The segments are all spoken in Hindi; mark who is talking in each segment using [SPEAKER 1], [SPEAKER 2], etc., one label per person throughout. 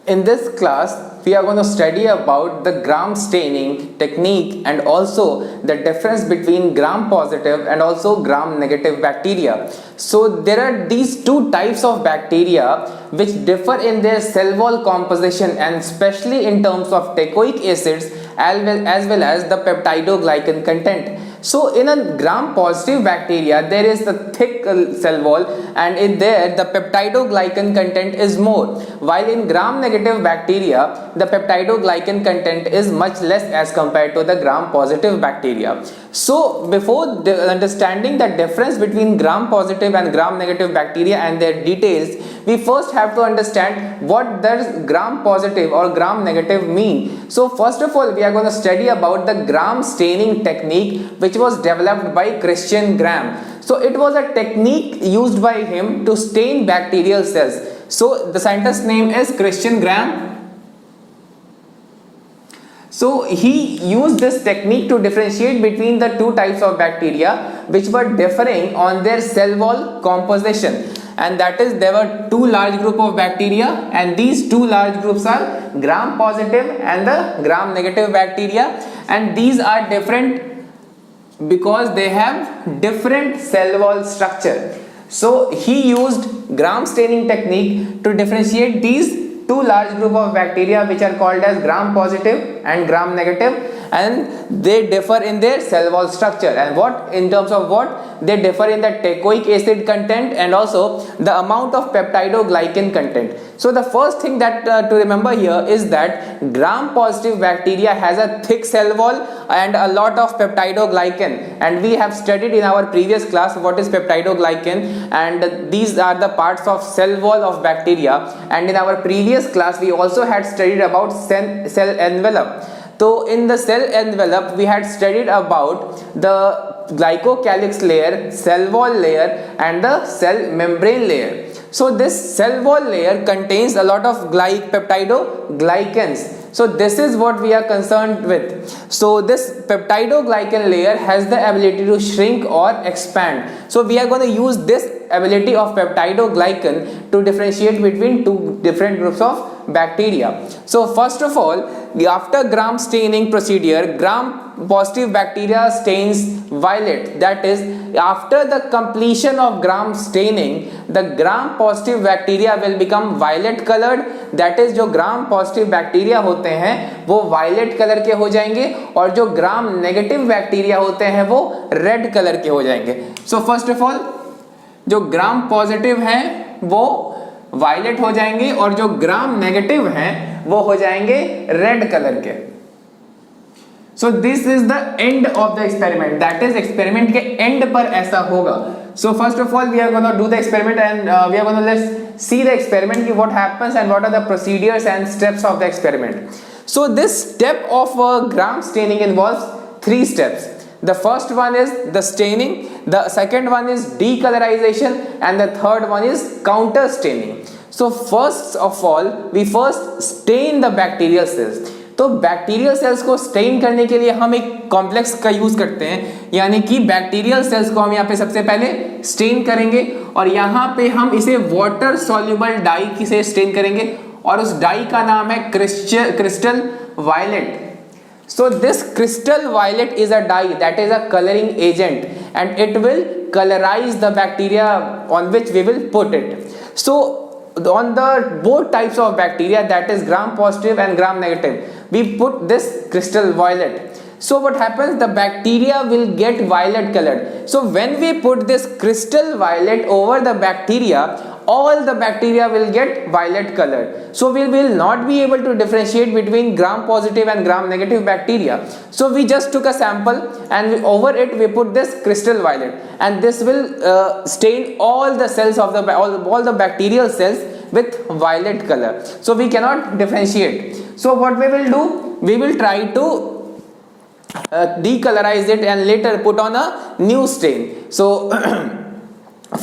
[SPEAKER 1] In this class, we are going to study about the gram staining technique and also the difference between gram positive and also gram negative bacteria. So there are these two types of bacteria which differ in their cell wall composition and especially in terms of teichoic acids as well as the peptidoglycan content. So in a gram positive bacteria, there is the thick cell wall and in there the peptidoglycan content is more, while in gram negative bacteria the peptidoglycan content is much less as compared to the gram positive bacteria. So before understanding the difference between gram positive and gram negative bacteria and their details, we first have to understand what does gram positive or gram negative mean. So first of all, we are going to study about the gram staining technique which was developed by Christian Gram. So it was a technique used by him to stain bacterial cells. So the scientist's name is Christian Gram. So he used this technique to differentiate between the two types of bacteria which were differing on their cell wall composition, and that is there were two large group of bacteria, and these two large groups are gram positive and the gram negative bacteria, and these are different because they have different cell wall structure. So he used gram staining technique to differentiate these two large group of bacteria which are called as gram positive and gram negative, and they differ in their cell wall structure, and what in terms of what they differ in the teichoic acid content and also the amount of peptidoglycan content. So the first thing that to remember here is that gram positive bacteria has a thick cell wall and a lot of peptidoglycan, and we have studied in our previous class what is peptidoglycan, and these are the parts of cell wall of bacteria, and in our previous class we also had studied about cell envelope. So in the cell envelope we had studied about the glycocalyx layer, cell wall layer and the cell membrane layer. So this cell wall layer contains a lot of peptidoglycans. So this is what we are concerned with. So this peptidoglycan layer has the ability to shrink or expand. So we are going to use this ability of peptidoglycan to differentiate between two different groups of bacteria. So first of all, after gram staining procedure, gram positive bacteria stains violet. That is, after the completion of gram staining, the gram positive bacteria will become violet colored. That is, जो gram positive bacteria होते हैं वो violet color के हो जाएंगे और जो gram negative bacteria होते हैं वो red color के हो जाएंगे. So first of all, जो ग्राम पॉजिटिव हैं वो वायलेट हो जाएंगे और जो ग्राम नेगेटिव हैं वो हो जाएंगे रेड कलर के. So this is the end of the experiment, that is experiment के एंड पर ऐसा होगा. So first of all we are gonna do the experiment and we are gonna let's see the experiment की what happens and what are the procedures and steps of the experiment. So this step of Gram staining involves 3 steps. The first one is the staining, the second one is decolorization, and the third one is counter staining. So first of all, we first stain the bacterial cells. तो बैक्टीरियल सेल्स को स्टेन करने के लिए हम एक कॉम्प्लेक्स का यूज करते हैं, यानी कि बैक्टीरियल सेल्स को हम यहाँ पे सबसे पहले स्टेन करेंगे और यहाँ पे हम इसे वाटर सॉल्युबल डाई से स्टेन करेंगे और उस डाई का नाम है crystal violet. So this crystal violet is a dye, that is a coloring agent, and it will colorize the bacteria on which we will put it. So on the both types of bacteria, that is gram positive and gram negative, we put this crystal violet. So what happens, the bacteria will get violet colored. So when we put this crystal violet over the bacteria, all the bacteria will get violet colored. So we will not be able to differentiate between gram positive and gram negative bacteria. So we just took a sample and over it we put this crystal violet, and this will stain all the cells of the all the bacterial cells with violet color. So we cannot differentiate. So what we will do, we will try to decolorize it and later put on a new stain. So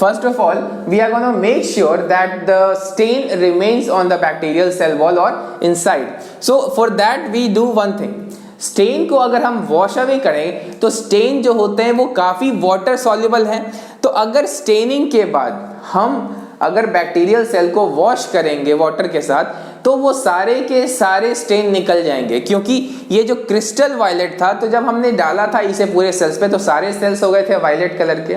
[SPEAKER 1] first of all, we are going to make sure that the stain remains on the bacterial cell wall or inside. So for that we do one thing. Stain को अगर हम वॉश अवे करें तो स्टेन जो होते हैं वो काफ़ी वाटर सॉल्युबल हैं. तो अगर स्टेनिंग के बाद हम अगर बैक्टीरियल सेल को वॉश करेंगे वाटर के साथ तो वो सारे के सारे स्टेन निकल जाएंगे, क्योंकि ये जो क्रिस्टल वायलेट था, तो जब हमने डाला था इसे पूरे सेल्स पे तो सारे सेल्स हो गए थे वायलेट कलर के।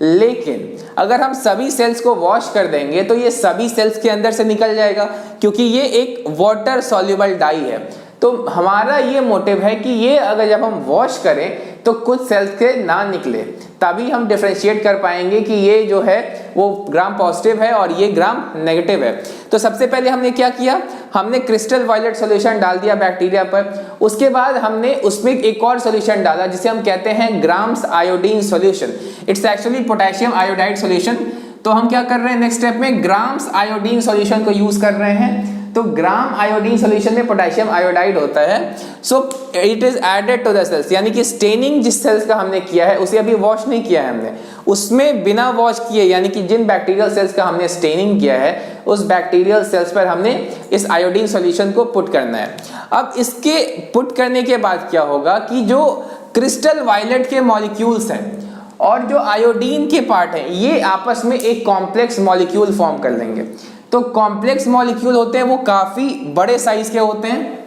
[SPEAKER 1] लेकिन अगर हम सभी सेल्स को वॉश कर देंगे तो ये सभी सेल्स के अंदर से निकल जाएगा, क्योंकि ये एक वाटर सॉल्युबल डाई है। तो हमारा ये मोटिव है कि ये अगर जब हम वॉश करें तो कुछ सेल्स के ना निकले, तभी हम डिफरेंशिएट कर पाएंगे कि ये जो है वो ग्राम पॉजिटिव है और ये ग्राम नेगेटिव है। तो सबसे पहले हमने क्या किया, हमने क्रिस्टल वायलेट सॉल्यूशन डाल दिया बैक्टीरिया पर। उसके बाद हमने उसमें एक और सॉल्यूशन डाला जिसे हम कहते हैं Gram's iodine solution. It's actually potassium iodide solution. तो हम क्या कर रहे हैं, नेक्स्ट स्टेप में ग्राम्स आयोडीन सॉल्यूशन को यूज कर रहे हैं। तो ग्राम आयोडीन सॉल्यूशन में पोटेशियम आयोडाइड होता है। So it is added to the cells, यानी कि स्टेनिंग जिस सेल्स का हमने किया है उसे अभी वॉश नहीं किया है हमने, उसमें बिना वॉश किए, यानी कि जिन बैक्टीरियल सेल्स का हमने स्टेनिंग किया है उस बैक्टीरियल सेल्स पर हमने इस आयोडीन सॉल्यूशन को पुट करना है। अब इसके पुट करने के बाद क्या होगा कि जो क्रिस्टल वायलेट के मॉलिक्यूल्स हैं और जो आयोडीन के पार्ट हैं ये आपस में एक कॉम्प्लेक्स मॉलिक्यूल फॉर्म कर लेंगे। तो कॉम्प्लेक्स मॉलिक्यूल होते हैं वो काफी बड़े साइज के होते हैं,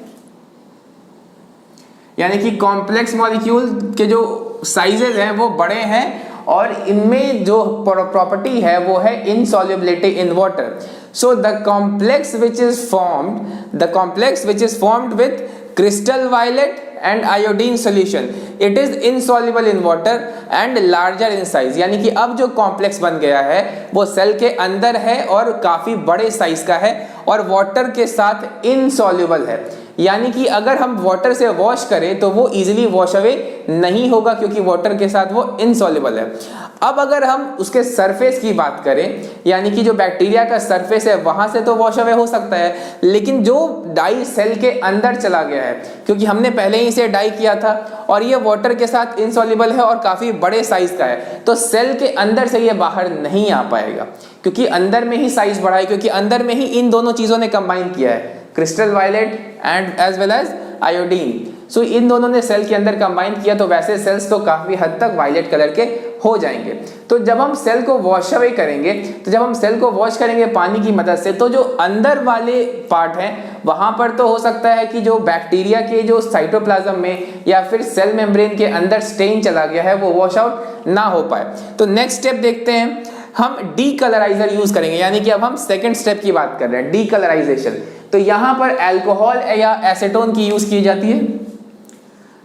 [SPEAKER 1] यानी कि कॉम्प्लेक्स मॉलिक्यूल के जो साइजेस हैं वो बड़े हैं और इनमें जो प्रॉपर्टी है वो है insolubility in water. So the complex which is formed with crystal violet and iodine solution, it is insoluble in water and larger in size। यानी कि अब जो कॉम्प्लेक्स बन गया है वो सेल के अंदर है और काफी बड़े साइज का है और वाटर के साथ इनसॉल्युबल है, यानी कि अगर हम वाटर से वॉश करें तो वो इजीली वॉश अवे नहीं होगा क्योंकि वाटर के साथ वो इनसॉल्युबल है। अब अगर हम उसके सरफेस की बात करें, यानी कि जो बैक्टीरिया का सरफेस है वहां से तो वॉश अवे हो सकता है, लेकिन जो डाई सेल के अंदर चला गया है, क्योंकि हमने पहले ही इसे डाई किया था और ये वाटर के साथ इनसॉल्युबल है और काफी बड़े साइज का है, तो सेल के अंदर से ये बाहर नहीं आ पाएगा, क्योंकि अंदर में ही साइज बढ़ा है, क्योंकि अंदर में ही इन दोनों चीजों ने कंबाइन किया है, crystal violet and as well as iodine. So इन दोनों ने सेल के अंदर कंबाइन किया, तो वैसे सेल्स तो काफी हद तक वायलेट कलर के हो जाएंगे। तो जब हम सेल को वॉश अवे करेंगे, तो जब हम सेल को वॉश करेंगे पानी की मदद से, तो जो अंदर वाले पार्ट हैं वहां पर तो हो सकता है कि जो बैक्टीरिया के जो साइटोप्लाज्म में या फिर सेल मेम्ब्रेन के अंदर स्टेन चला गया है वो वॉश आउट ना हो पाए। तो नेक्स्ट स्टेप देखते हैं, हम डीकलराइजर यूज करेंगे, यानी कि अब हम सेकेंड स्टेप की बात कर रहे हैं, डीकलराइजेशन। तो यहां पर अल्कोहल या एसीटोन की यूज की जाती है।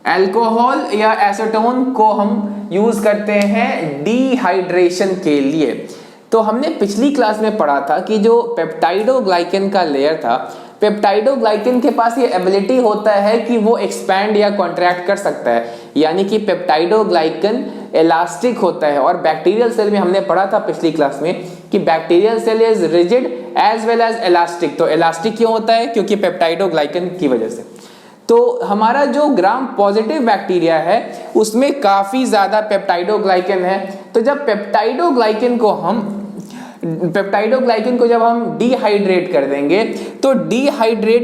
[SPEAKER 1] अल्कोहल या एसीटोन को हम यूज करते हैं डिहाइड्रेशन के लिए। तो हमने पिछली क्लास में पढ़ा था कि जो पेप्टाइडोग्लाइकन का लेयर था, पेप्टाइडोग्लाइकन के पास ये एबिलिटी होता है कि वो एक्सपैंड या कॉन्ट्रैक्ट कर सकता है, यानी कि पेप्टाइडोग्लाइकन इलास्टिक होता है। और बैक्टीरियल सेल में हमने पढ़ा था पिछली क्लास में कि bacterial cell is rigid as well as elastic. तो इलास्टिक क्यों होता है? क्योंकि पेप्टाइडोग्लाइकन की वजह से। तो हमारा जो ग्राम पॉजिटिव बैक्टीरिया है उसमें काफी ज्यादा पेप्टाइडोग्लाइकन है। तो जब पेप्टाइडोग्लाइकन को जब हम डिहाइड्रेट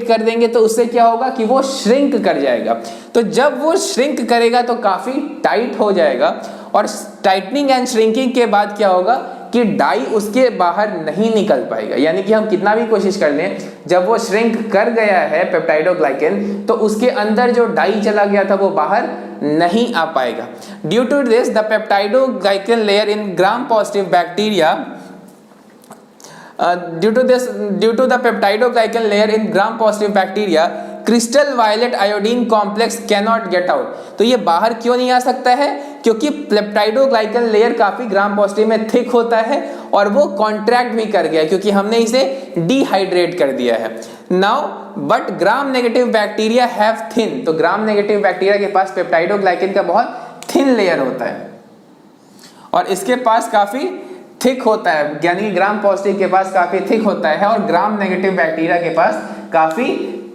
[SPEAKER 1] कर देंगे, तो उससे क्या होगा कि वो श्रिंक कर जाएगा। तो जब वो श्रिंक करेगा तो काफी टाइट हो जाएगा, और टाइटनिंग एंड श्रिंकिंग के बाद क्या होगा कि डाई उसके बाहर नहीं निकल पाएगा। यानी कि हम कितना भी कोशिश कर लें, जब वो श्रिंक कर गया है पेप्टाइडोग्लाइकन, तो उसके अंदर जो डाई चला गया था वो बाहर नहीं आ पाएगा। Due to this the peptidoglycan layer in Gram positive bacteria due to the peptidoglycan layer in gram positive bacteria, crystal violet iodine complex cannot get out। तो ये बाहर क्यों नहीं आ सकता है? क्योंकि पेप्टाइडोग्लाइकन लेयर काफी ग्राम पॉजिटिव में थिक होता है और वो कॉन्ट्रैक्ट भी कर गया क्योंकि हमने इसे डिहाइड्रेट कर दिया है। Now but gram negative bacteria have thin. तो ग्राम नेगेटिव बैक्टीरिया के पास पेप्टाइडोग्लाइकन का बहुत थिन लेयर होता है और इसके पास काफी थिक होता है, यानी कि ग्राम पॉजिटिव के पास काफी थिक होता है और ग्राम नेगेटिव बैक्टीरिया के पास काफी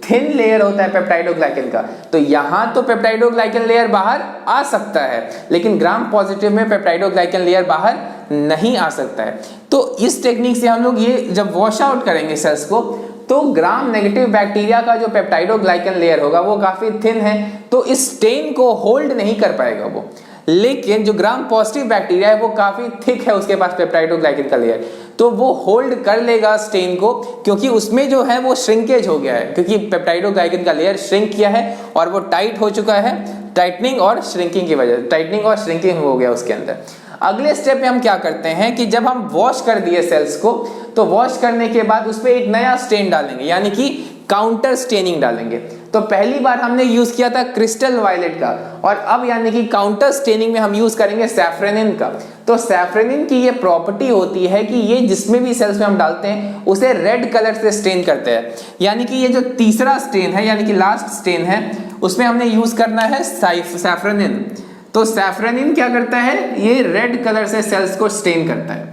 [SPEAKER 1] थिन लेयर होता है पेप्टाइडोग्लाइकन का। तो यहां तो पेप्टाइडोग्लाइकन लेयर बाहर आ सकता है, लेकिन ग्राम पॉजिटिव में पेप्टाइडोग्लाइकन लेयर बाहर नहीं आ सकता है। तो इस टेक्निक से हम लोग ये जब वॉश आउट करेंगे सेल्स को, तो ग्राम नेगेटिव बैक्टीरिया का जो पेप्टाइडोग्लाइकन लेयर होगा वो काफी थिन है, तो इस स्टेन को होल्ड नहीं कर पाएगा वो। लेकिन जो ग्राम पॉजिटिव बैक्टीरिया है वो काफी थिक है, उसके पास पेप्टाइडोग्लाइकन का लेयर। तो वो होल्ड कर लेगा स्टेन को, क्योंकि उसमें जो है वो श्रिंकेज हो गया है, क्योंकि पेप्टाइडोग्लाइकन का लेयर श्रिंक किया है और वो टाइट हो चुका है, टाइटनिंग और श्रिंकिंग की वजह से, टाइटनिंग और श्रिंकिंग हो गया उसके अंदर। अगले स्टेप में हम क्या करते हैं कि जब हम वॉश कर दिए सेल्स को, तो वॉश करने के बाद उस पर एक नया स्टेन डालेंगे, यानी कि काउंटर स्टेनिंग डालेंगे। तो पहली बार हमने यूज किया था क्रिस्टल वायलेट का, और अब यानी कि काउंटर स्टेनिंग में हम यूज करेंगे सैफ्रेनिन का। तो सैफ्रेनिन की ये प्रॉपर्टी होती है कि ये जिसमें भी सेल्स में हम डालते हैं उसे रेड कलर से स्टेन करते हैं, यानी कि ये जो तीसरा स्टेन है, यानी कि लास्ट स्टेन है, उसमें हमने यूज करना है सैफ्रेनिन। तो सैफ्रेनिन क्या करता है, ये रेड कलर से सेल्स को स्टेन करता है।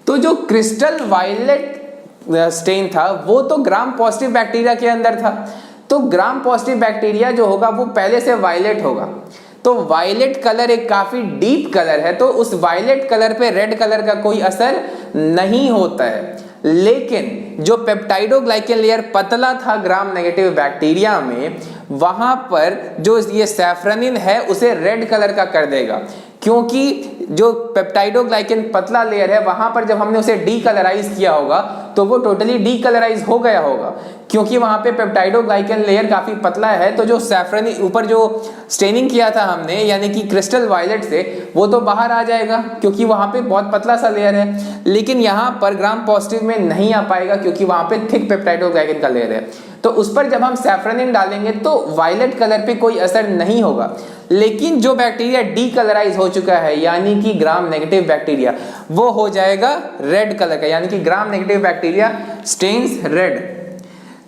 [SPEAKER 1] तो जो क्रिस्टल वायलेट स्टेन था वो तो ग्राम पॉजिटिव बैक्टीरिया के अंदर था, तो ग्राम पॉजिटिव बैक्टीरिया जो होगा वो पहले से वायलेट होगा। तो वायलेट कलर एक काफी डीप कलर है, तो उस वायलेट कलर पे रेड कलर का कोई असर नहीं होता है। लेकिन जो पेप्टाइडोग्लाइकन लेयर पतला था ग्राम नेगेटिव बैक्टीरिया में, वहां पर जो ये सैफ्रेनिन है उसे रेड कलर का कर देगा, क्योंकि जो पेप्टाइडोग्लाइकन पतला लेयर है वहां पर जब हमने उसे डीकलराइज किया होगा तो वो टोटली डीकलराइज हो गया होगा, क्योंकि वहां पे पेप्टाइडोग्लाइकन लेयर काफी पतला है। तो जो सैफ्रेनिन ऊपर जो स्टेनिंग किया था हमने, यानी कि क्रिस्टल वायलेट से, वो तो बाहर आ जाएगा क्योंकि वहां पे बहुत पतला सा लेयर है। लेकिन यहाँ पर ग्राम पॉजिटिव में नहीं आ पाएगा क्योंकि वहां पे थिक पेप्टाइडोग्लाइकन का लेयर है। तो उस पर जब हम सैफ्रेनिन डालेंगे तो वायलेट कलर पे कोई असर नहीं होगा। लेकिन जो बैक्टीरिया डीकलराइज हो चुका है, यानी कि ग्राम नेगेटिव बैक्टीरिया, वो हो जाएगा रेड कलर का, यानी कि Gram negative bacteria stains red.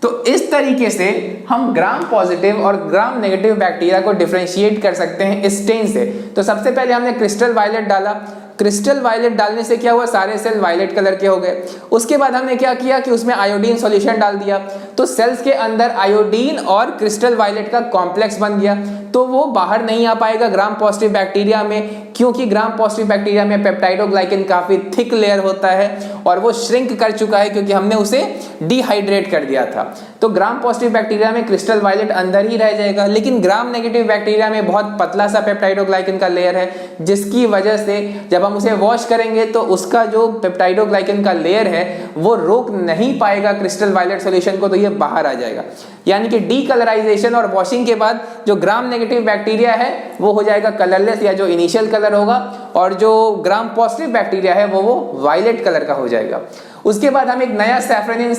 [SPEAKER 1] तो इस तरीके से हम ग्राम पॉजिटिव और ग्राम नेगेटिव बैक्टीरिया को डिफरेंशिएट कर सकते हैं स्टेन से। तो सबसे पहले हमने क्रिस्टल वायलेट डाला, क्रिस्टल वायलेट डालने से क्या हुआ, सारे सेल वायलेट कलर के हो गए। उसके बाद हमने क्या किया कि उसमें आयोडीन सॉल्यूशन डाल दिया, तो सेल्स के अंदर आयोडीन और क्रिस्टल वायलेट का कॉम्प्लेक्स बन गया, तो वो बाहर नहीं आ पाएगा ग्राम पॉजिटिव बैक्टीरिया में, क्योंकि ग्राम पॉजिटिव बैक्टीरिया में पेप्टाइडोग्लाइकन काफी थिक लेयर होता है और वो श्रिंक कर चुका है क्योंकि हमने उसे डिहाइड्रेट कर दिया था। तो ग्राम पॉजिटिव बैक्टीरिया में क्रिस्टल वायलेट अंदर ही रह जाएगा, लेकिन ग्राम नेगेटिव बैक्टीरिया में बहुत पतला सा पेप्टाइडोग्लाइकन का लेयर है, जिसकी वजह से जब हम उसे वॉश करेंगे तो उसका जो पेप्टाइडोग्लाइकन का लेयर है वो रोक नहीं पाएगा क्रिस्टल वायलेट सॉल्यूशन को, तो ये बाहर आ जाएगा। यानी कि डीकलराइजेशन और वॉशिंग के बाद जो ग्राम नेगेटिव बैक्टीरिया है वो हो जाएगा कलरलेस, या जो इनिशियल कलर होगा, और जो ग्राम पॉजिटिव बैक्टीरिया है वो वायलेट कलर का हो जाएगा। उसके बाद हम एक नया सैफ्रेनिन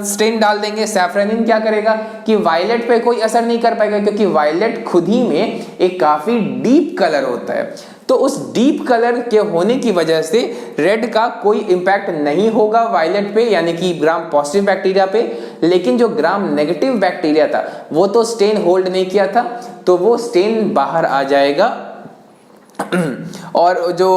[SPEAKER 1] स्टेन डाल देंगे। सैफ्रेनिन क्या करेगा कि वायलेट पे कोई असर नहीं कर पाएगा, क्योंकि वायलेट खुद ही में एक काफी डीप कलर होता है, तो उस डीप कलर के होने की वजह से रेड का कोई इंपैक्ट नहीं होगा वायलेट पे, यानी कि ग्राम पॉजिटिव बैक्टीरिया पे। लेकिन जो ग्राम नेगेटिव बैक्टीरिया था वो तो स्टेन होल्ड नहीं किया था, तो वो स्टेन बाहर आ जाएगा और जो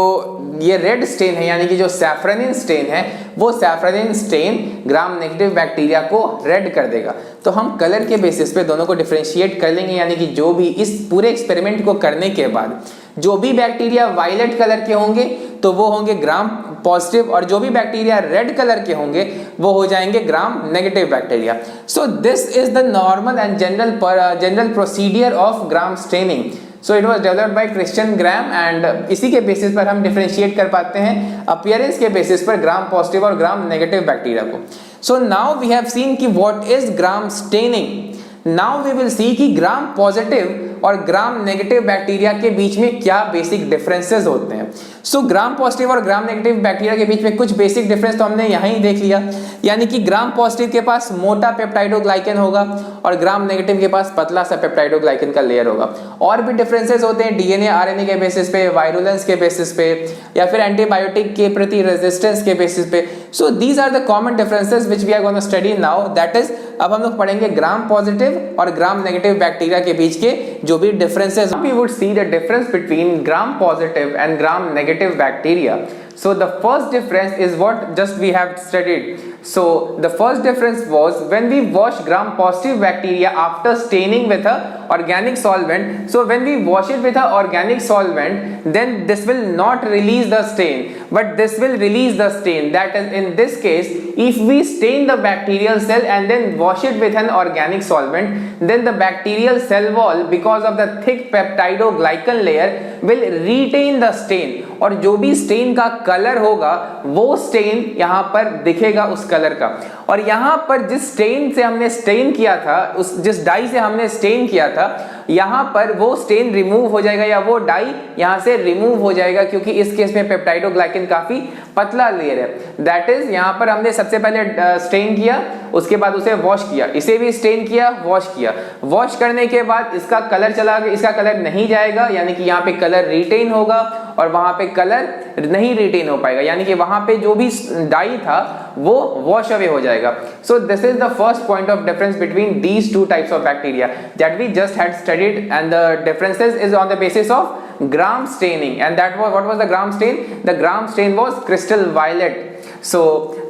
[SPEAKER 1] ये रेड स्टेन है, यानी कि जो सैफ्रेनिन स्टेन है, वो सैफ्रेनिन स्टेन ग्राम नेगेटिव बैक्टीरिया को रेड कर देगा। तो हम कलर के बेसिस पे दोनों को डिफरेंशिएट कर लेंगे, यानी कि जो भी इस पूरे एक्सपेरिमेंट को करने के बाद जो भी बैक्टीरिया वायलेट कलर के होंगे तो वो होंगे ग्राम पॉजिटिव, और जो भी बैक्टीरिया रेड कलर के होंगे वो हो जाएंगे ग्राम negative bacteria. So this is the normal and general procedure of Gram staining. So it was developed by Christian gram, and इसी के बेसिस पर हम डिफरेंशिएट कर पाते हैं अपीयरेंस के बेसिस पर ग्राम पॉजिटिव और ग्राम नेगेटिव बैक्टीरिया को। So now we have seen कि what is Gram staining. Now we will see कि ग्राम पॉजिटिव और ग्राम नेगेटिव बैक्टीरिया के बीच में क्या बेसिक डिफरेंसेस होते हैं। सो ग्राम पॉजिटिव और ग्राम नेगेटिव बैक्टीरिया के बीच में कुछ बेसिक डिफरेंस तो हमने यहाँ ही देख लिया, यानी कि ग्राम पॉजिटिव के पास मोटा पेप्टाइडोग्लाइकन होगा और ग्राम नेगेटिव के पास पतला सा पेप्टाइडोग्लाइकन का लेयर होगा। और भी डिफरेंसेस होते हैं डीएनए आरएनए के बेसिस पे, वायरुलेंस के बेसिस पे, या फिर एंटीबायोटिक के प्रति रेजिस्टेंस के बेसिस पे। So these are the common differences which we are gonna study now, that is अब हम लोग पढ़ेंगे ग्राम पॉजिटिव और ग्राम नेगेटिव बैक्टीरिया के बीच के जो भी differences. We would see the difference between gram positive and gram negative bacteria. So the first difference is what just we have studied. So the first difference was when we wash gram positive bacteria after staining with a organic solvent. So when we wash it with a organic solvent, then this will not release the stain. but this will release the stain. That is, in this case, if we stain the bacterial cell and then wash it with an organic solvent, then the bacterial cell wall, because of the thick peptidoglycan layer, will retain the stain. और जो भी स्टेन का कलर होगा वो स्टेन यहाँ पर दिखेगा उस कलर का। और यहाँ पर जिस स्टेन से हमने स्टेन किया था, उस जिस डाई से हमने स्टेन किया था, यहाँ पर वो स्टेन रिमूव हो जाएगा या वो डाई यहाँ से रिमूव हो जाएगा, क्योंकि इस केस में पेप्टाइडोग्लाइकन काफी पतला लेयर है। दैट इज यहाँ पर हमने सबसे पहले स्टेन किया, उसके बाद उसे वॉश किया, इसे भी स्टेन किया, वॉश किया। वॉश करने के बाद इसका कलर चला गया, इसका कलर नहीं जाएगा, यानी कि यहाँ पे कलर रिटेन होगा और वहां पे कलर नहीं रिटेन हो पाएगा, यानी कि वहां पे जो भी डाई था वो वॉश अवे हो जाएगा। So this is the first point of difference between these two types of bacteria that we just had studied, and the differences is on the basis of gram staining. And that was, what was the gram stain? The gram stain was crystal violet. So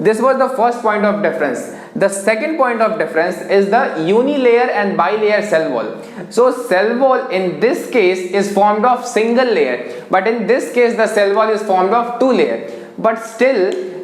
[SPEAKER 1] this was the first point of difference. The second point of difference is the unilayer and bilayer cell wall. So cell wall in this case is formed of single layer, but in this case the cell wall is formed of two layer. But still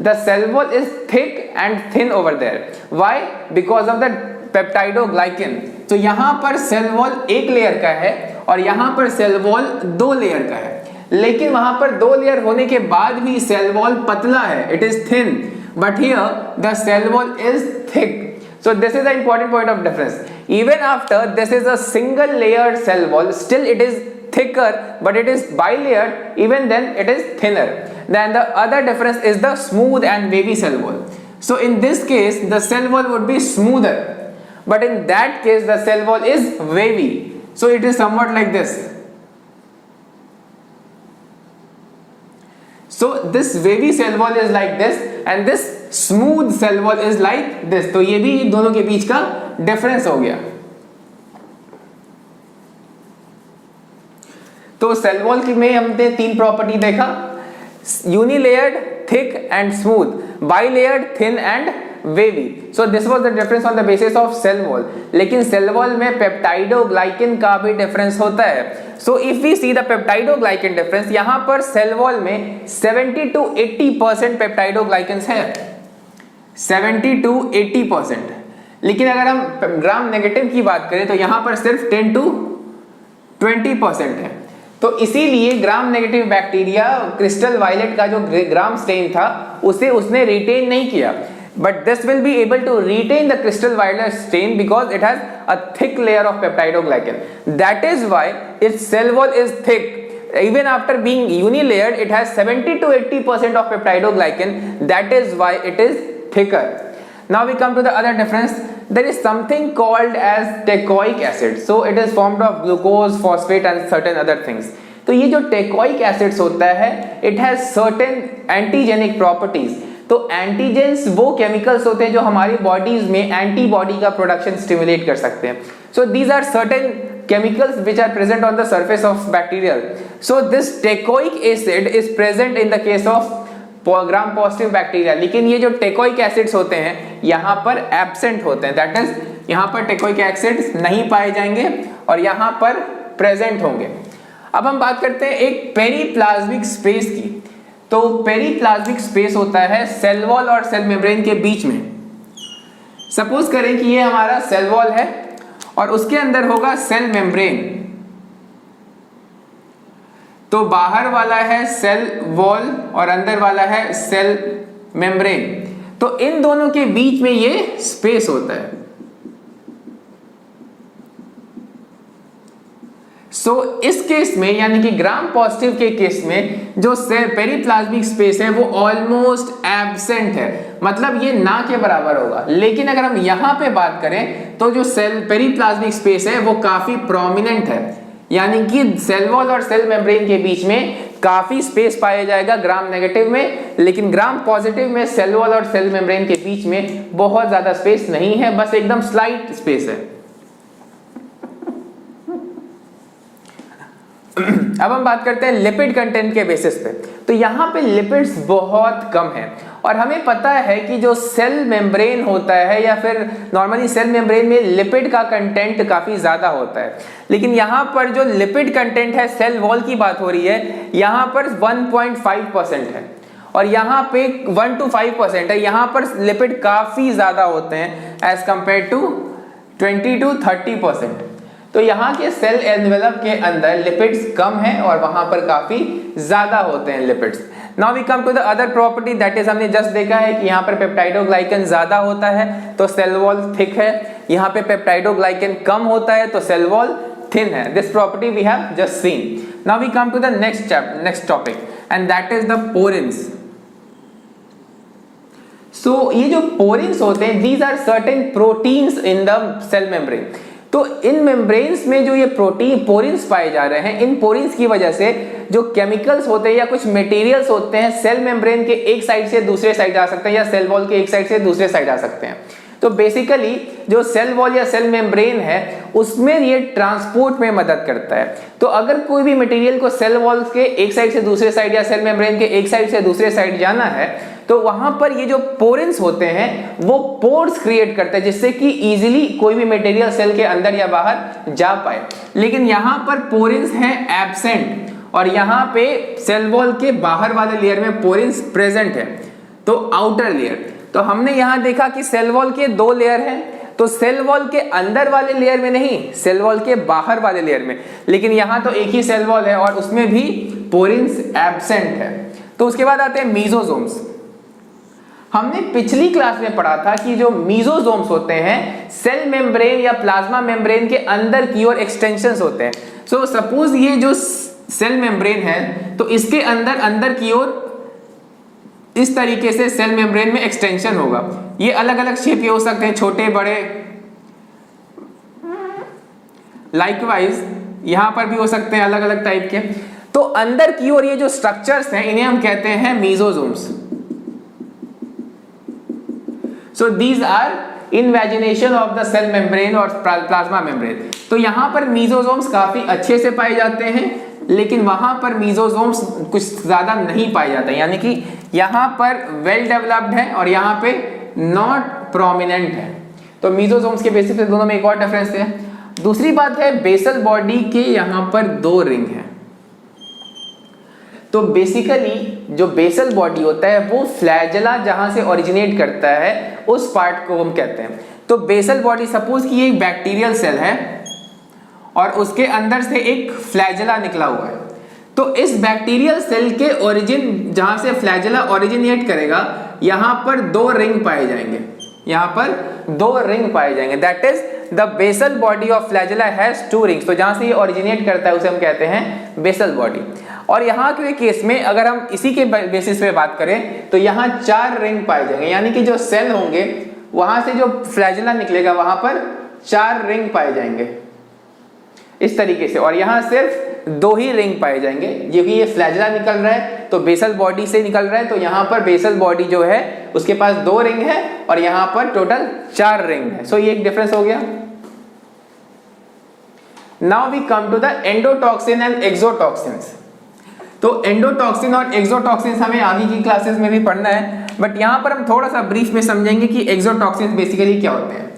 [SPEAKER 1] the cell wall is thick and thin over there. Why? Because of the peptidoglycan. तो यहाँ पर सेल वॉल एक लेयर का है और यहाँ पर सेल वॉल दो लेयर का है, लेकिन वहां पर दो लेयर होने के बाद भी सेल वॉल पतला है, it is thin, but here the cell wall is thick. So this is the important point of difference. Even after this is a single layered cell wall, still it is thicker, but it is bilayered, even then it is thinner. Then the other difference is the smooth and wavy cell wall. So in this case the cell wall would be smoother, but in that case the cell wall is wavy. So it is somewhat like this. So this wavy cell wall is like this and this smooth cell wall is like this. तो ये भी दोनों के बीच का डिफरेंस हो गया। तो सेल वॉल में हमने तीन प्रॉपर्टी देखा, unilayered, thick and smooth, bilayered, thin and wavy. So this was the difference on the basis of cell wall. लेकिन सेल वॉल में पेप्टाइडोग्लाइकन का भी डिफरेंस होता है। So if we see the peptidoglycan difference, यहां पर सेल वॉल में 70 to 80% पेप्टाइडोग्लाइकन है, 70 to 80%। लेकिन अगर हम ग्राम नेगेटिव की बात करें तो यहां पर सिर्फ 10 to 20% है। तो इसीलिए Gram negative bacteria crystal violet का जो ग्राम स्टेन था उसे उसने रिटेन नहीं किया, but this will be able to retain the crystal violet stain because it has a thick layer of peptidoglycan. That is why its cell wall is thick. Even after being unilayered, it has 70 to 80% of peptidoglycan. That is why it is thicker. Now we come to the other difference. There is something called as teichoic acid. So it is formed of glucose, phosphate and certain other things. तो ये जो teichoic acids होता है, it has certain antigenic properties. तो एंटीजेंस वो केमिकल्स होते हैं जो हमारी बॉडीज में एंटीबॉडी का प्रोडक्शन स्टिमुलेट कर सकते हैं। So these are certain chemicals which are present on the surface of bacterial. So this teichoic acid is present in the case of Gram positive bacteria, लेकिन ये जो टेकोइक एसिड्स होते हैं यहाँ पर एब्सेंट होते हैं। दैट इज यहाँ पर टेकोइक एसिड्स नहीं पाए जाएंगे और यहाँ पर प्रेजेंट होंगे। अब हम बात करते हैं एक पेरीप्लाज्मिक स्पेस की। तो पेरीप्लाज्मिक स्पेस होता है सेल वॉल और सेल मेम्ब्रेन के बीच में। सपोज करें कि ये हमारा सेल वॉल है और उसके अंदर होगा सेल मेम्ब्रेन। तो बाहर वाला है सेल वॉल और अंदर वाला है सेल मेम्ब्रेन। तो इन दोनों के बीच में ये स्पेस होता है। सो इस केस में यानी कि ग्राम पॉजिटिव के केस में जो पेरीप्लाज्मिक स्पेस है वो ऑलमोस्ट एब्सेंट है, मतलब ये ना के बराबर होगा। लेकिन अगर हम यहां पे बात करें तो जो सेल पेरीप्लाज्मिक स्पेस है वो काफी प्रोमिनेंट है, यानी कि सेल वॉल और सेल मेम्ब्रेन के बीच में काफी स्पेस पाया जाएगा ग्राम नेगेटिव में। लेकिन ग्राम पॉजिटिव में सेल वॉल और सेल मेम्ब्रेन के बीच में बहुत ज्यादा स्पेस नहीं है, बस एकदम स्लाइट स्पेस है। अब हम बात करते हैं लिपिड कंटेंट के बेसिस पे। तो यहाँ पे लिपिड्स बहुत कम है और हमें पता है कि जो सेल मेम्ब्रेन होता है या फिर नॉर्मली सेल मेम्ब्रेन में लिपिड का कंटेंट काफी ज्यादा होता है, लेकिन यहाँ पर जो लिपिड कंटेंट है सेल वॉल की बात हो रही है यहाँ पर 1.5% है और यहाँ पे 1 to 5% है, यहाँ पर लिपिड काफी ज्यादा होते हैं एज कंपेयर टू 20 to 30%। तो यहाँ के सेल एनवेलप के अंदर लिपिड्स कम है और वहां पर काफी ज्यादा होते हैं lipids. Now we come to the other property, that is हमने जस्ट देखा है कि यहाँ पर पेप्टाइडोग्लाइकन ज्यादा होता है तो सेल वॉल थिक है, यहाँ पे पेप्टाइडोग्लाइकन कम होता है तो सेल वॉल थिन है। This property we have just seen. Now we come to the next topic and that is the porins. So ये जो पोरिन्स होते हैं, these are certain proteins in the cell membrane. तो इन मेम्ब्रेन्स में जो ये प्रोटीन पोरिन्स पाए जा रहे हैं, इन पोरिन्स की वजह से जो केमिकल्स होते हैं या कुछ मटेरियल्स होते हैं सेल मेम्ब्रेन के एक साइड से दूसरे साइड जा सकते हैं या सेल वॉल के एक साइड से दूसरे साइड आ सकते हैं। तो बेसिकली जो सेल वॉल या सेल मेम्ब्रेन है उसमें ये ट्रांसपोर्ट में मदद करता है। तो अगर कोई भी मटेरियल को सेल वॉल के एक साइड से दूसरे साइड या सेल मेम्ब्रेन के एक साइड से दूसरे साइड जाना है तो वहां पर ये जो पोरिन्स होते हैं वो पोर्स क्रिएट करते हैं जिससे कि इजीली कोई भी मटेरियल सेल के अंदर या बाहर जा पाए। लेकिन यहाँ पर पोरिन्स हैं एब्सेंट और यहाँ पे सेल वॉल के बाहर वाले लेयर में पोरिन्स प्रेजेंट है, तो आउटर लेयर। तो हमने यहाँ देखा कि सेल वॉल के 2 लेयर हैं, तो सेल वॉल के अंदर वाले लेयर में नहीं, सेल वॉल के बाहर वाले लेयर में। लेकिन यहाँ तो एक ही सेल वॉल है और उसमें भी पोरिन्स एब्सेंट है। तो उसके बाद आते हैं मीजोजोम्स। हमने पिछली क्लास में पढ़ा था कि जो मीजोजोम्स होते हैं सेल मेम्ब्रेन या प्लाज्मा मेम्ब्रेन के अंदर की ओर एक्सटेंशंस होते हैं। सो सपोज ये जो सेल मेम्ब्रेन है तो इसके अंदर की ओर इस तरीके से सेल मेम्ब्रेन में एक्सटेंशन होगा। ये अलग अलग शेप के हो सकते हैं, छोटे बड़े। लाइकवाइज यहां पर भी हो सकते हैं अलग अलग टाइप के। तो अंदर की ओर ये जो स्ट्रक्चर्स हैं इन्हें हम कहते हैं mesosomes. So these are invagination of the cell membrane और plasma membrane। तो यहाँ पर मीजोजोम्स काफी अच्छे से पाए जाते हैं लेकिन वहां पर मीजोजोम्स कुछ ज्यादा नहीं पाए जाते हैं, यानी कि यहाँ पर वेल डेवलप्ड है और यहाँ पे नॉट प्रोमिनेंट है। तो मीजोजोम्स के बेसिस पे दोनों में एक और डिफरेंस है। दूसरी बात है बेसल बॉडी के यहाँ पर 2 रिंग है। तो बेसिकली जो बेसल बॉडी होता है वो फ्लैजेला जहां से ओरिजिनेट करता है उस पार्ट को हम कहते हैं। तो बेसल बॉडी सपोज कि ये एक बैक्टीरियल सेल है और उसके अंदर से एक फ्लैजेला निकला हुआ है। तो इस बैक्टीरियल सेल के ओरिजिन जहां से फ्लैजेला ओरिजिनेट करेगा यहाँ पर 2 रिंग पाए जाएंगे, यहाँ पर 2 रिंग पाए जाएंगे। That is the basal body of flagella has 2 rings. तो जहां से ये ओरिजिनेट करता है उसे हम कहते हैं बेसल बॉडी। और यहाँ के केस में अगर हम इसी के बेसिस पे बात करें तो यहाँ 4 रिंग पाए जाएंगे, यानी कि जो सेल होंगे वहां से जो फ्लैजेला निकलेगा वहां पर 4 रिंग पाए जाएंगे इस तरीके से। और यहाँ सिर्फ 2 ही रिंग पाए जाएंगे क्योंकि ये फ्लैजेला निकल रहा है तो बेसल बॉडी से निकल रहा है। तो यहाँ पर बेसल बॉडी जो है उसके पास 2 रिंग है और यहाँ पर टोटल 4 रिंग है। सो ये एक डिफरेंस हो गया। Now we come to the endotoxin and exotoxins. तो एंडोटॉक्सिन और एक्सोटॉक्सिन हमें आगे की क्लासेस में भी पढ़ना है, बट यहाँ पर हम थोड़ा सा ब्रीफ में समझेंगे कि एक्सोटॉक्सिन बेसिकली क्या होते हैं।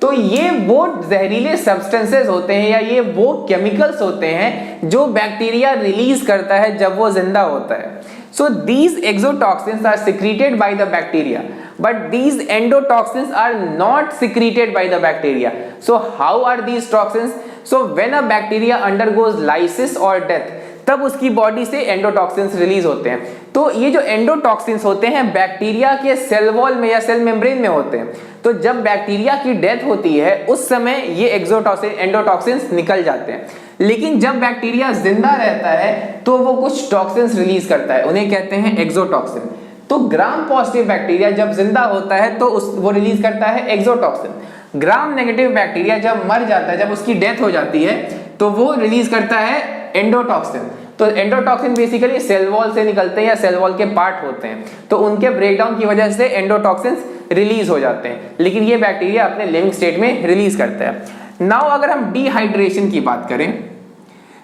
[SPEAKER 1] तो ये वो जहरीले सब्सटेंसेस होते हैं या ये वो केमिकल्स होते हैं जो बैक्टीरिया रिलीज करता है जब वो जिंदा होता है। So these exotoxins are secreted by the bacteria but these endotoxins are not secreted by the bacteria. So how are these toxins? So when a bacteria undergoes lysis और डेथ तब उसकी बॉडी से एंडोटॉक्सिन्स रिलीज होते हैं। तो ये जो एंडोटॉक्सिन्स होते हैं बैक्टीरिया के सेल वॉल में या सेल मेम्ब्रेन में होते हैं। तो जब बैक्टीरिया की डेथ होती है उस समय ये एंडोटॉक्सिन्स निकल जाते हैं। लेकिन जब बैक्टीरिया जिंदा रहता है तो वो कुछ टॉक्सिन्स रिलीज करता है, उन्हें कहते हैं एक्सोटॉक्सिन। तो ग्राम पॉजिटिव बैक्टीरिया जब जिंदा होता है तो वो रिलीज करता है एक्सोटॉक्सिन। ग्राम नेगेटिव बैक्टीरिया जब मर जाता है, जब उसकी डेथ हो जाती है तो वो रिलीज करता है एंडोटॉक्सिन। तो एंडोटॉक्सिन बेसिकली सेल वॉल से निकलते हैं या सेल वॉल के पार्ट होते हैं, तो उनके ब्रेकडाउन की वजह से एंडोटॉक्सिन्स रिलीज हो जाते हैं, लेकिन ये बैक्टीरिया अपने लिविंग स्टेट में रिलीज करता है। नाउ अगर हम डिहाइड्रेशन की बात करें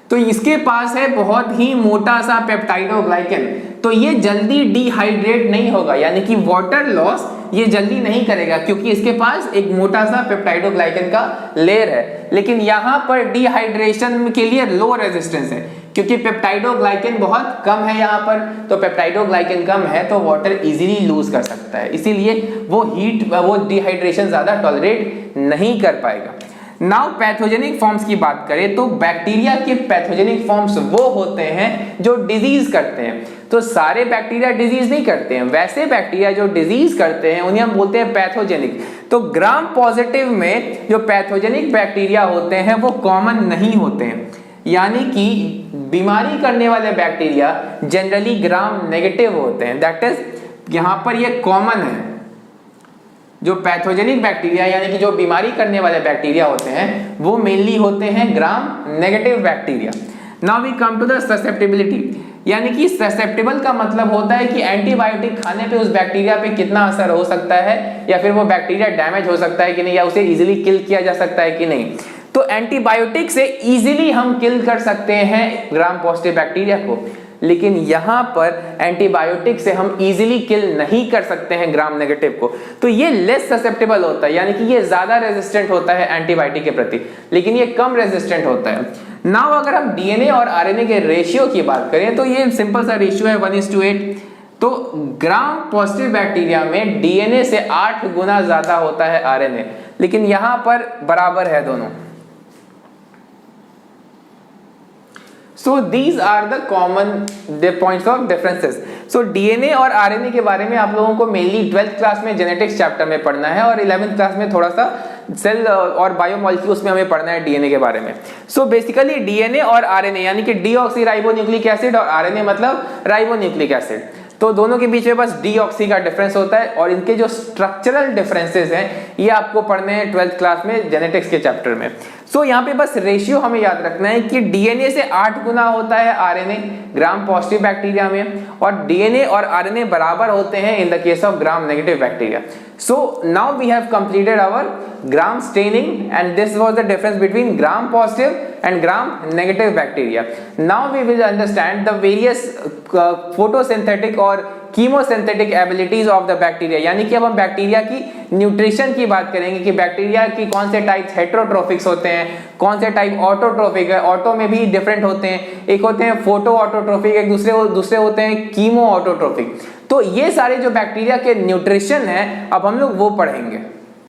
[SPEAKER 1] तो इसके पास है बहुत ही मोटा सा पेप्टाइडोग्लाइकन, तो ये जल्दी डिहाइड्रेट नहीं होगा, यानी कि वाटर लॉस ये जल्दी नहीं करेगा क्योंकि इसके पास एक मोटा सा पेप्टाइडोग्लाइकन का लेयर है। लेकिन यहाँ पर डिहाइड्रेशन के लिए लो रेजिस्टेंस है क्योंकि पेप्टाइडोग्लाइकन बहुत कम है यहाँ पर, तो पेप्टाइडोग्लाइकन कम है तो वाटर इजीली लूज कर सकता है, इसीलिए वो डिहाइड्रेशन ज़्यादा टॉलरेट नहीं कर पाएगा। नाउ पैथोजेनिक फॉर्म्स की बात करें तो बैक्टीरिया के पैथोजेनिक फॉर्म्स वो होते हैं जो डिजीज करते हैं। तो सारे बैक्टीरिया डिजीज नहीं करते हैं, वैसे बैक्टीरिया जो डिजीज करते हैं उन्हें हम बोलते हैं पैथोजेनिक। तो ग्राम पॉजिटिव में जो पैथोजेनिक बैक्टीरिया होते हैं वो कॉमन नहीं होते हैं, यानी कि बीमारी करने वाले बैक्टीरिया जनरली ग्राम नेगेटिव होते हैं। दैट इज यहाँ पर ये कॉमन है, जो पैथोजेनिक बैक्टीरिया यानी कि जो बीमारी करने वाले बैक्टीरिया होते हैं वो मेनली होते हैं Gram negative bacteria. Now we come to the susceptibility, यानी कि ससेप्टेबल का मतलब होता है कि एंटीबायोटिक खाने पे उस बैक्टीरिया पे कितना असर हो सकता है, या फिर वो बैक्टीरिया डैमेज हो सकता है कि नहीं, या उसे इजीली किल किया जा सकता है कि नहीं। तो एंटीबायोटिक से इजीली हम किल कर सकते हैं ग्राम पॉजिटिव बैक्टीरिया को, लेकिन यहाँ पर एंटीबायोटिक से हम इजीली किल नहीं कर सकते हैं ग्राम नेगेटिव को। तो ये लेस ससेप्टेबल होता है, यानी कि ये ज्यादा रेजिस्टेंट होता है एंटीबायोटिक के प्रति, लेकिन ये कम रेजिस्टेंट होता है। नाउ अगर हम डीएनए और आरएनए के रेशियो की बात करें तो ये सिंपल सा रेशियो है 1:8। तो ग्राम पॉजिटिव बैक्टीरिया में डीएनए से 8 गुना ज्यादा होता है आरएनए, लेकिन यहाँ पर बराबर है दोनों। So these are the common points of differences. So DNA और RNA के बारे में आप लोगों को मेनली 12th क्लास में जेनेटिक्स चैप्टर में पढ़ना है, और 11th क्लास में थोड़ा सा सेल और बायोमॉलिक्यूल्स में हमें पढ़ना है डीएनए के बारे में। सो बेसिकली डीएनए और आरएनए यानी कि डीऑक्सीराइबोन्यूक्लिक एसिड और आरएनए मतलब राइबोन्यूक्लिक एसिड, तो दोनों के बीच में बस डीऑक्सी का डिफरेंस होता है, और इनके जो स्ट्रक्चरल डिफरेंसेस हैं ये आपको पढ़ने हैं 12th क्लास में जेनेटिक्स के चैप्टर में। सो यहाँ पे बस रेशियो हमें याद रखना है कि डीएनए से 8 गुना होता है आरएनए ग्राम पॉजिटिव बैक्टीरिया में, और डीएनए और आरएनए बराबर होते हैं इन the case of gram negative bacteria. So now we have completed our gram staining, and this was the difference between gram positive and gram negative bacteria. Now we will understand the various photosynthetic और chemosynthetic abilities of the bacteria, यानी कि अब हम बैक्टीरिया की न्यूट्रिशन की बात करेंगे कि बैक्टीरिया की कौन से टाइप हेटेरोट्रोफिक्स होते हैं, कौन से टाइप ऑटोट्रोफिक है। ऑटो में भी डिफरेंट होते हैं, एक होते हैं फोटो ऑटोट्रोफिक, एक दूसरे होते हैं कीमो ऑटोट्रोफिक। तो ये सारे जो बैक्टीरिया के न्यूट्रिशन है अब हम लोग वो पढ़ेंगे।